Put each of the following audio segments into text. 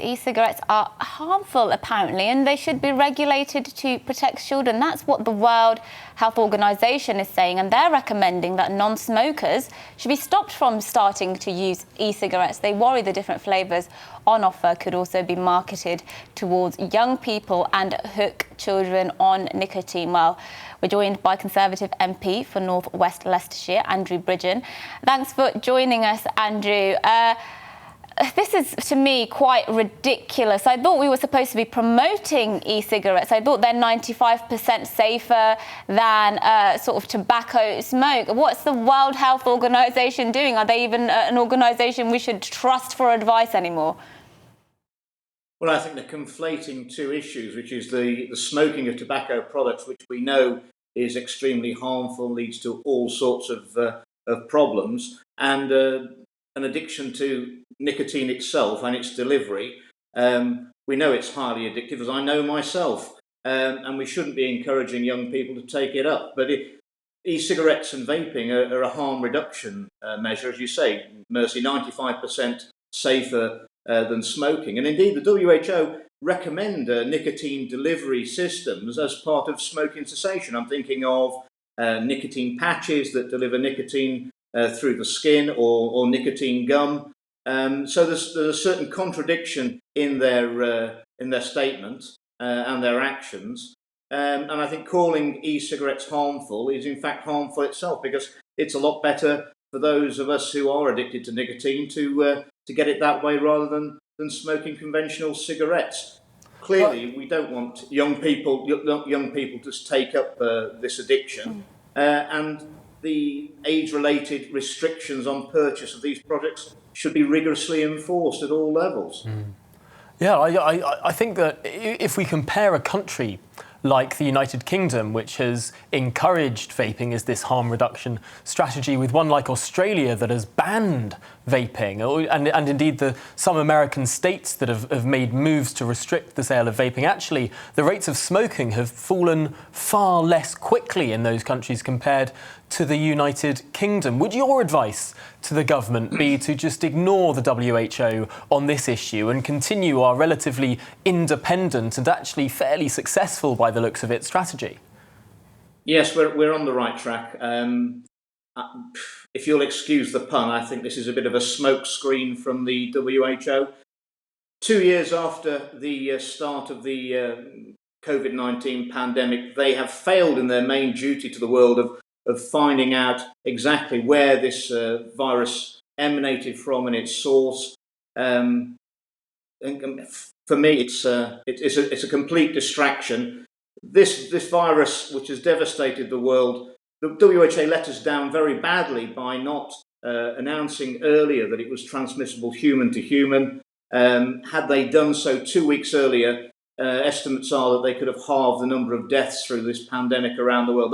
E-cigarettes are harmful, apparently, and they should be regulated to protect children. That's what the World Health Organization is saying, and they're recommending that non-smokers should be stopped from starting to use e-cigarettes. They worry the different flavours on offer could also be marketed towards young people and hook children on nicotine. Well, we're joined by Conservative MP for North West Leicestershire, Andrew Bridgen. Thanks for joining us, Andrew. This is, to me, quite ridiculous. I thought we were supposed to be promoting e-cigarettes. I thought they're 95% safer than sort of tobacco smoke. What's the World Health Organization doing? Are they even an organisation we should trust for advice anymore? Well, I think they're conflating two issues, which is the smoking of tobacco products, which we know is extremely harmful, leads to all sorts of problems, and an addiction to nicotine itself and its delivery. We know it's highly addictive, as I know myself, and we shouldn't be encouraging young people to take it up. But e-cigarettes and vaping are a harm reduction measure, as you say, Mercy, 95% safer than smoking. And indeed, the WHO recommend nicotine delivery systems as part of smoking cessation. I'm thinking of nicotine patches that deliver nicotine through the skin, or nicotine gum. So there's a certain contradiction in their statement and their actions. And I think calling e-cigarettes harmful is in fact harmful itself, because it's a lot better for those of us who are addicted to nicotine to get it that way rather than smoking conventional cigarettes. Clearly, we don't want young people to take up this addiction, and the age-related restrictions on purchase of these products should be rigorously enforced at all levels. Yeah, I think that if we compare a country like the United Kingdom, which has encouraged vaping as this harm reduction strategy, with one like Australia that has banned vaping, and indeed some American states that have made moves to restrict the sale of vaping, actually the rates of smoking have fallen far less quickly in those countries compared to the United Kingdom. Would your advice to the government be to just ignore the WHO on this issue and continue our relatively independent and actually fairly successful, by the looks of it, strategy? Yes, we're on the right track. If you'll excuse the pun, I think this is a bit of a smoke screen from the WHO. 2 years after the start of the COVID-19 pandemic, they have failed in their main duty to the world of finding out exactly where this virus emanated from and its source. And for me, it's a complete distraction. This virus, which has devastated the world, the WHO let us down very badly by not announcing earlier that it was transmissible human to human. Had they done so 2 weeks earlier, estimates are that they could have halved the number of deaths through this pandemic around the world.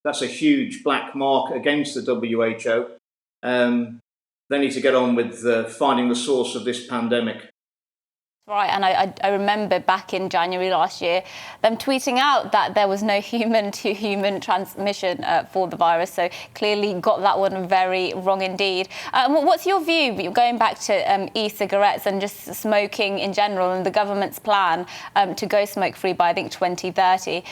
That's a huge black mark against the WHO. They need to get on with finding the source of this pandemic. Right, and I remember back in January last year them tweeting out that there was no human-to-human transmission for the virus, so clearly got that one very wrong indeed. What's your view, going back to e-cigarettes and just smoking in general and the government's plan to go smoke-free by, I think, 2030?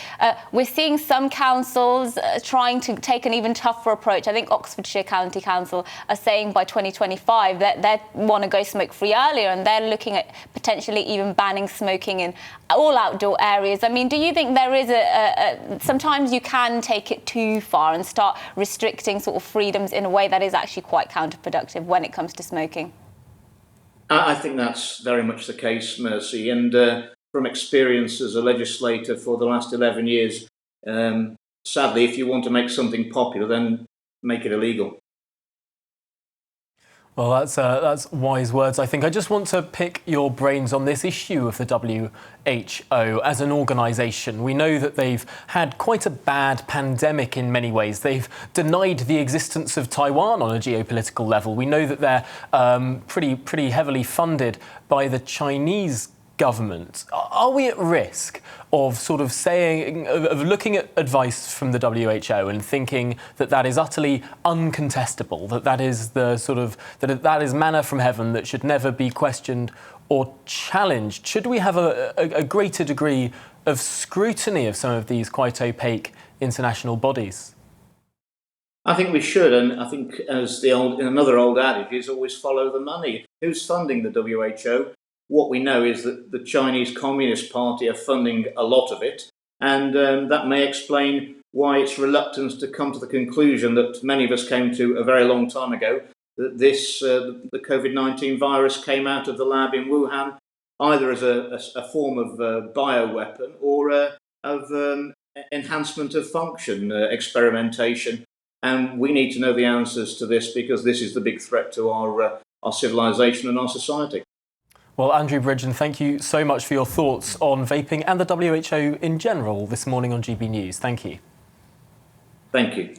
We're seeing some councils trying to take an even tougher approach. I think Oxfordshire County Council are saying by 2025 that they want to go smoke-free earlier, and they're looking at potentially even banning smoking in all outdoor areas. I mean, do you think there is sometimes you can take it too far and start restricting sort of freedoms in a way that is actually quite counterproductive when it comes to smoking? I think that's very much the case, Mercy, and from experience as a legislator for the last 11 years, sadly, if you want to make something popular, then make it illegal. Well, that's wise words, I think. I just want to pick your brains on this issue of the WHO as an organisation. We know that they've had quite a bad pandemic in many ways. They've denied the existence of Taiwan on a geopolitical level. We know that they're pretty heavily funded by the Chinese government. Are we at risk of sort of saying, of looking at advice from the WHO and thinking that that is utterly uncontestable, that is the sort of, that is manna from heaven that should never be questioned or challenged? Should we have a greater degree of scrutiny of some of these quite opaque international bodies? I think we should, and I think, as another old adage is, always follow the money. Who's funding the WHO? What we know is that the Chinese Communist Party are funding a lot of it, and that may explain why its reluctance to come to the conclusion that many of us came to a very long time ago, that the COVID-19 virus came out of the lab in Wuhan, either as a form of bioweapon or of enhancement of function, experimentation. And we need to know the answers to this, because this is the big threat to our civilization and our society. Well, Andrew Bridgen, thank you so much for your thoughts on vaping and the WHO in general this morning on GB News. Thank you. Thank you.